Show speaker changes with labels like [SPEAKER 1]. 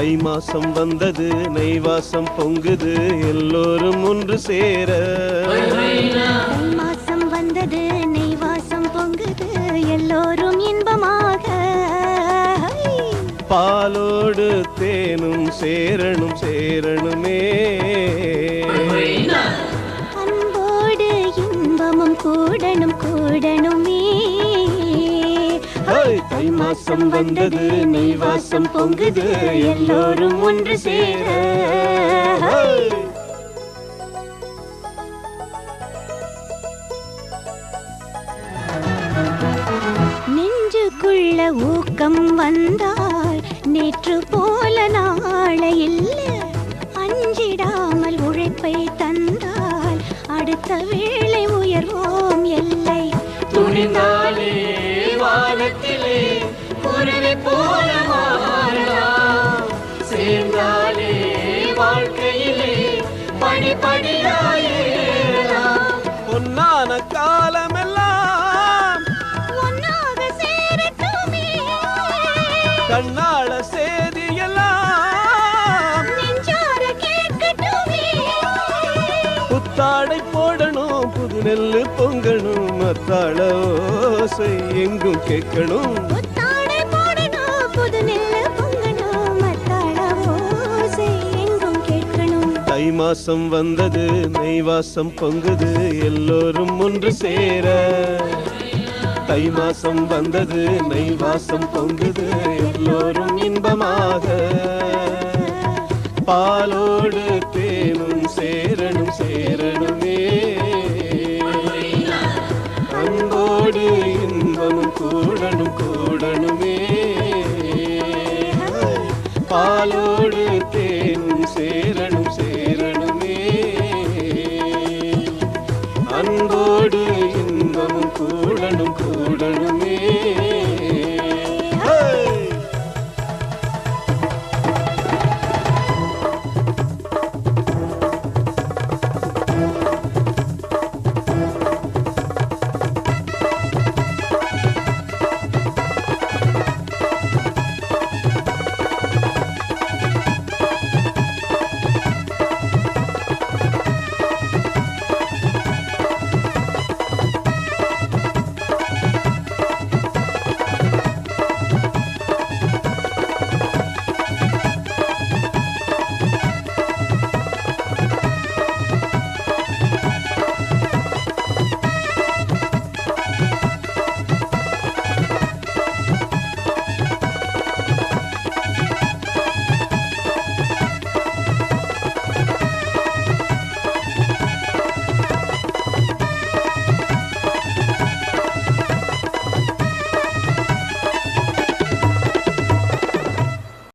[SPEAKER 1] தை மாசம் வந்தது, நெய்வாசம் பொங்குது, எல்லோரும் ஒன்று சேர.
[SPEAKER 2] தை மாசம் வந்தது, நெய்வாசம் பொங்குது, எல்லோரும் இன்பமாக.
[SPEAKER 1] பாலோடு தேனும் சேரணும் சேரணுமே,
[SPEAKER 2] அன்போடு இன்பமும் கூடணும் கூடணுமே.
[SPEAKER 1] தை மாசம் வந்தது, நெய்வாசம் பொங்குது, எல்லோரும் ஒன்று சேர.
[SPEAKER 2] நெஞ்சுக்குள்ள ஊக்கம் வந்தால் நேற்று போல நாளை இல்லை. அஞ்சிடாமல் உழைப்பை தந்தால் அடுத்த வேளை உயர்வோம் எல்லை.
[SPEAKER 3] துணிந்தாலே வானத்திலே குருவி போல மாறலாம், சேர்ந்தாலே வாழ்க்கையிலே படிப்படியாயேறலாம்.
[SPEAKER 1] பொன்னான காலமெல்லாம்
[SPEAKER 2] ஒன்னாக சேரட்டுமே,
[SPEAKER 1] கண்ணாள சேதியெல்லாம்
[SPEAKER 2] நெஞ்சார கேட்கட்டுமே.
[SPEAKER 1] புத்தாடை போடணும், புது நெல்லு பொங்கணும், மத்தாள ஓசை எங்கும் கேட்கணும்.
[SPEAKER 2] புத்தாடை போடணும், புது நெல்லு பொங்கணும், மத்தாள ஓசை எங்கும் கேட்கணும்.
[SPEAKER 1] தை மாசம் வந்தது, நெய்வாசம் பொங்குது, எல்லோரும் ஒன்று சேர. தை மாசம் வந்தது, நெய்வாசம் பொங்குது, எல்லோரும் இன்பமாக. பாலோடு தேனும் சேரணும் சேரணுமே, அன்போடு இன்பமும் கூடணும் கூடணுமே. பாலோடு தேனும் சேரணும் சேரணுமே, அன்போடு இன்பமும் கூடணும் கூடணுமே.